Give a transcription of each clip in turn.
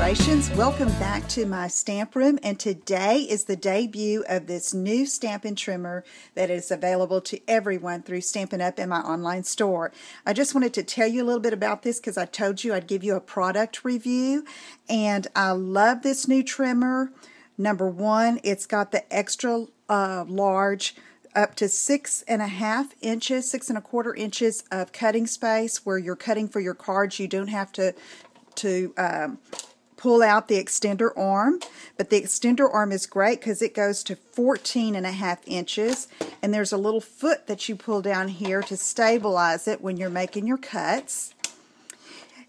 Congratulations! Welcome back to my stamp room, and today is the debut of this new Stampin' trimmer that is available to everyone through Stampin' Up! In my online store. I just wanted to tell you a little bit about this because I told you I'd give you a product review, and I love this new trimmer. Number one, it's got the extra large up to 6.5 inches, 6.25 inches of cutting space where you're cutting for your cards. You don't have to pull out the extender arm, but the extender arm is great because it goes to 14.5 inches, and there's a little foot that you pull down here to stabilize it when you're making your cuts.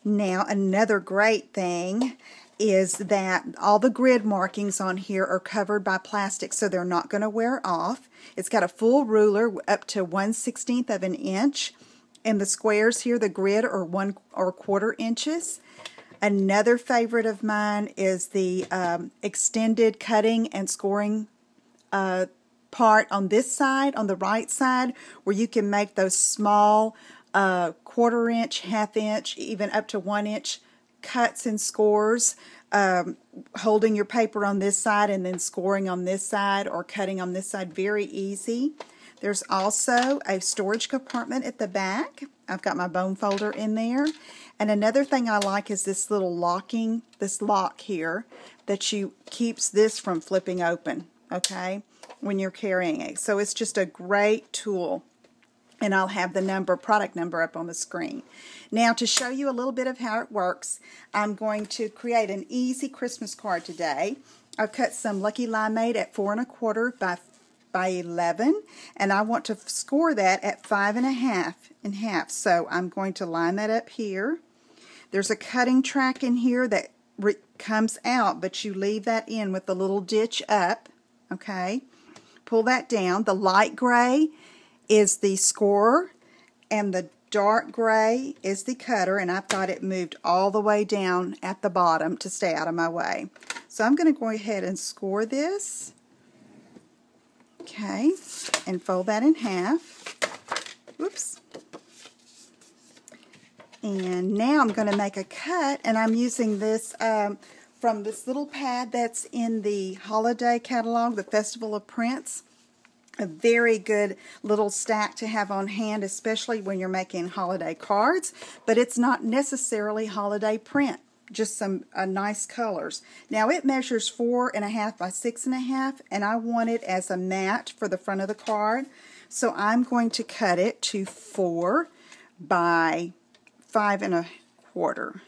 Now, another great thing is that all the grid markings on here are covered by plastic, so they're not going to wear off. It's got a full ruler up to 1/16 of an inch, and the squares here, the grid, are 1¼ inches. Another favorite of mine is the extended cutting and scoring part on this side, on the right side, where you can make those small 1/4 inch, 1/2 inch, even up to 1 inch cuts and scores, holding your paper on this side and then scoring on this side or cutting on this side. Very easy. There's also a storage compartment at the back. I've got my bone folder in there. And another thing I like is this little lock here that keeps this from flipping open, okay, when you're carrying it. So it's just a great tool. And I'll have the product number up on the screen. Now, to show you a little bit of how it works, I'm going to create an easy Christmas card today. I've cut some Lucky Limeade at 4¼ by 11, and I want to score that at 5.5. So I'm going to line that up here. There's a cutting track in here that comes out, but you leave that in with the little ditch up, okay? Pull that down. The light gray is the scorer, and the dark gray is the cutter, and I've got it moved all the way down at the bottom to stay out of my way. So I'm going to go ahead and score this, okay, and fold that in half. Whoops. And now I'm going to make a cut, and I'm using this from this little pad that's in the holiday catalog, the Festival of Prints. A very good little stack to have on hand, especially when you're making holiday cards, but it's not necessarily holiday print, just some nice colors. Now it measures 4.5 by 6.5, and I want it as a mat for the front of the card, so I'm going to cut it to 4 by 5¼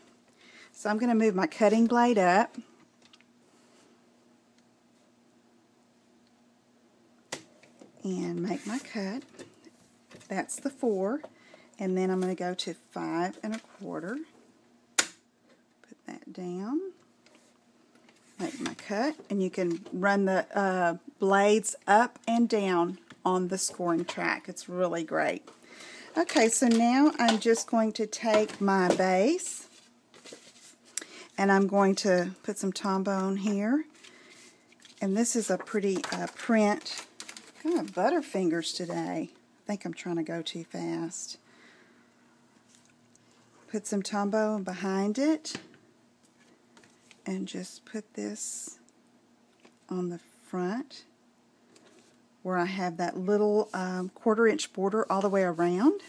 So I'm going to move my cutting blade up. And make my cut. That's the 4, and then I'm going to go to 5¼ Put that down. Make my cut, and you can run the blades up and down on the scoring track. It's really great. Okay, so now I'm just going to take my base, and I'm going to put some Tombone here. And this is a pretty print. Kind of butterfingers today. I think I'm trying to go too fast. Put some Tombone behind it, and just put this on the front where I have that little 1/4 inch border all the way around.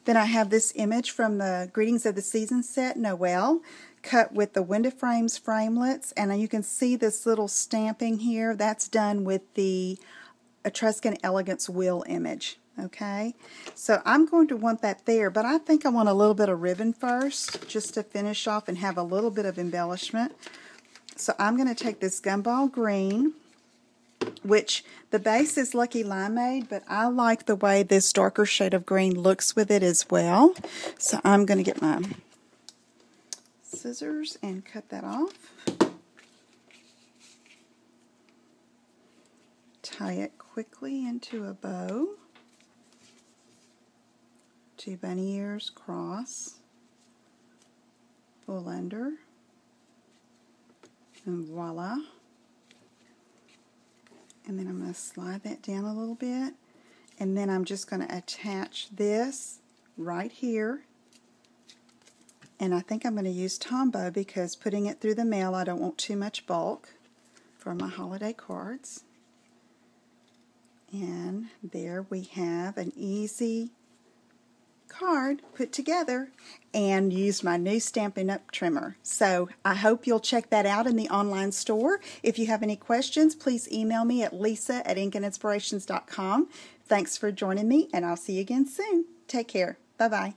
Then I have this image from the Greetings of the Season set, Noel, cut with the Window Frames framelits, and you can see this little stamping here. That's done with the Etruscan Elegance Wheel image, okay? So I'm going to want that there, but I think I want a little bit of ribbon first, just to finish off and have a little bit of embellishment. So I'm going to take this Gumball Green, which the base is Lucky Limeade, but I like the way this darker shade of green looks with it as well. So I'm going to get my scissors and cut that off. Tie it quickly into a bow. 2 bunny ears cross, pull under, and voila. And then I'm going to slide that down a little bit, and then I'm just going to attach this right here And I think I'm going to use Tombow because putting it through the mail, I don't want too much bulk for my holiday cards. And there we have an easy card put together, and used my new Stampin' Up! Trimmer. So I hope you'll check that out in the online store. If you have any questions, please email me at lisa@inkandinspirations.com. Thanks for joining me, and I'll see you again soon. Take care. Bye-bye.